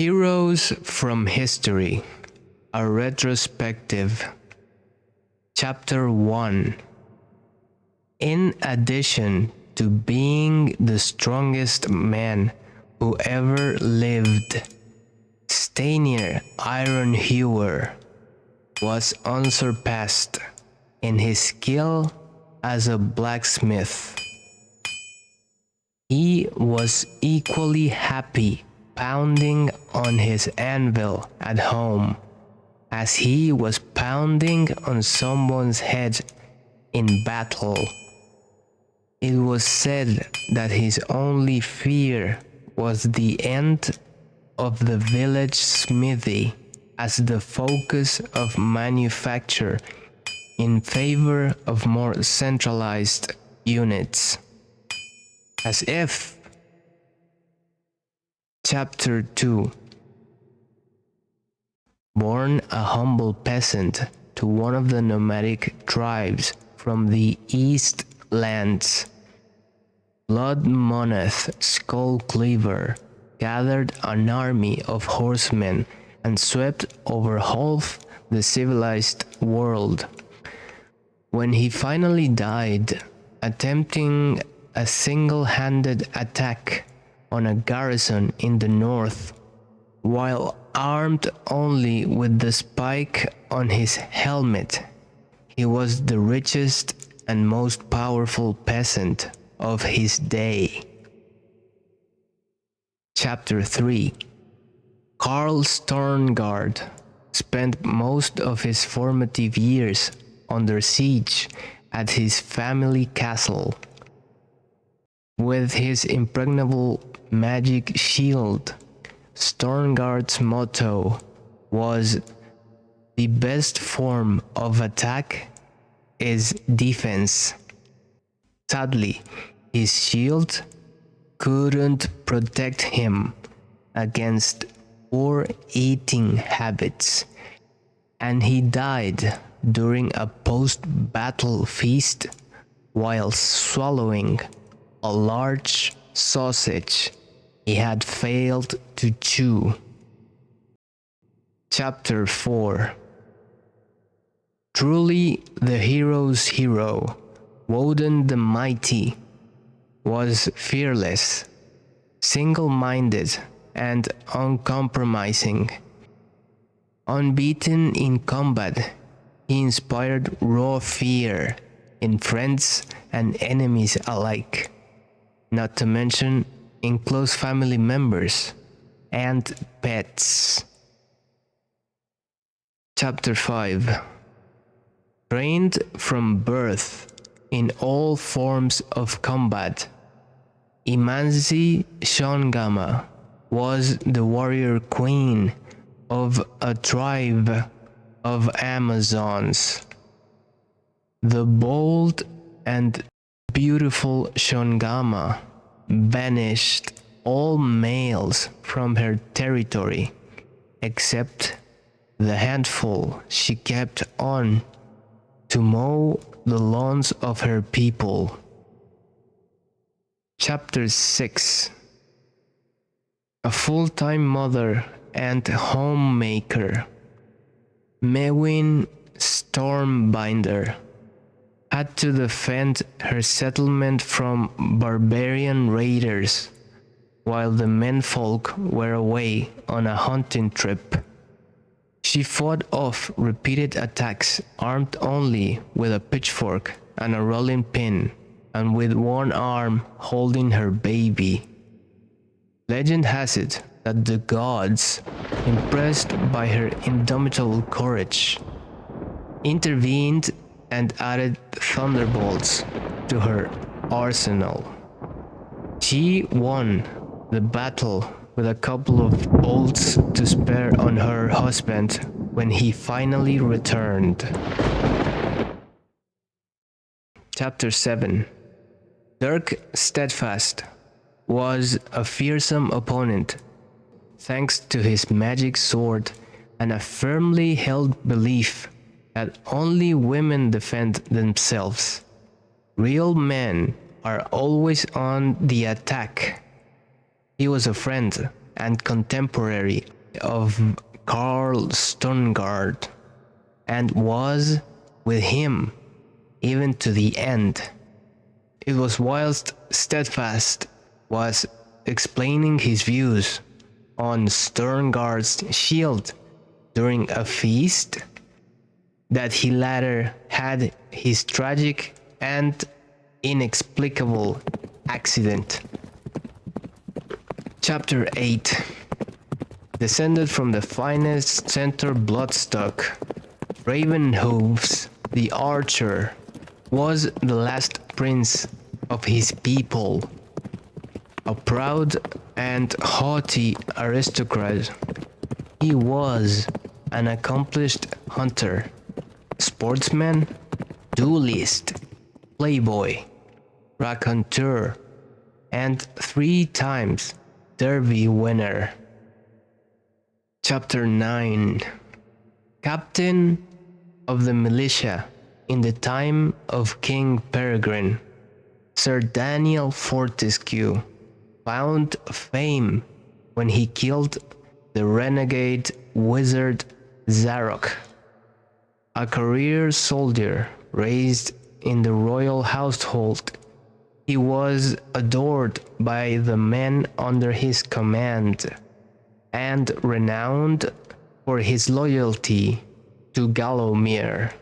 Heroes from History, a Retrospective. Chapter 1. In addition to being the strongest man who ever lived, Stanier Ironhewer was unsurpassed in his skill as a blacksmith. He was equally happy pounding on his anvil at home as he was pounding on someone's head in battle. It was said that his only fear was the end of the village smithy as the focus of manufacture in favor of more centralized units. As if. Chapter 2. Born a humble peasant to one of the nomadic tribes from the East Lands, Blood Moneth Skullcleaver gathered an army of horsemen and swept over half the civilized world. When he finally died, attempting a single-handed attack on a garrison in the north, while armed only with the spike on his helmet, he was the richest and most powerful peasant of his day. Chapter 3. Karl Storngard spent most of his formative years under siege at his family castle. With his impregnable magic shield, Storngard's motto was, "The best form of attack is defense." Sadly, his shield couldn't protect him against poor eating habits, and he died during a post-battle feast while swallowing a large sausage he had failed to chew. Chapter 4. Truly the hero's hero, Woden the Mighty, was fearless, single-minded, and uncompromising. Unbeaten in combat, he inspired raw fear in friends and enemies alike, not to mention in close family members and pets. Chapter 5. Trained from birth in all forms of combat, Imanzi Shongama was the warrior queen of a tribe of Amazons. The bold and beautiful Shongama banished all males from her territory except the handful she kept on to mow the lawns of her people. Chapter 6. A full-time mother and homemaker, Mewin Stormbinder had to defend her settlement from barbarian raiders while the menfolk were away on a hunting trip. She fought off repeated attacks armed only with a pitchfork and a rolling pin, and with one arm holding her baby. Legend has it that the gods, impressed by her indomitable courage, intervened and added thunderbolts to her arsenal. She won the battle with a couple of bolts to spare on her husband when he finally returned. Chapter 7. Dirk Steadfast was a fearsome opponent thanks to his magic sword and a firmly held belief that only women defend themselves. Real men are always on the attack. He was a friend and contemporary of Karl Stongard, and was with him even to the end. It was whilst Steadfast was explaining his views on Stongard's shield during a feast that he later had his tragic and inexplicable accident. Chapter 8. Descended from the finest centaur bloodstock, Ravenhooves the Archer was the last prince of his people, a proud and haughty aristocrat. He was an accomplished hunter, sportsman, duelist, playboy, raconteur, and 3 times Derby winner. Chapter 9. Captain of the militia in the time of King Peregrine, Sir Daniel Fortescue found fame when he killed the renegade wizard Zarok, a career soldier raised in the royal household. He was adored by the men under his command and renowned for his loyalty to Gallowmere.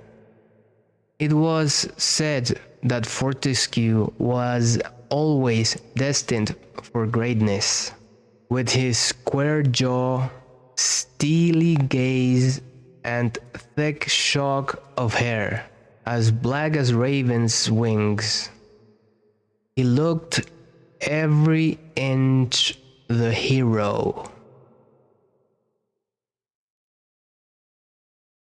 It was said that Fortescue was always destined for greatness, with his square jaw, steely gaze, and thick shock of hair, as black as ravens' wings. He looked every inch the hero.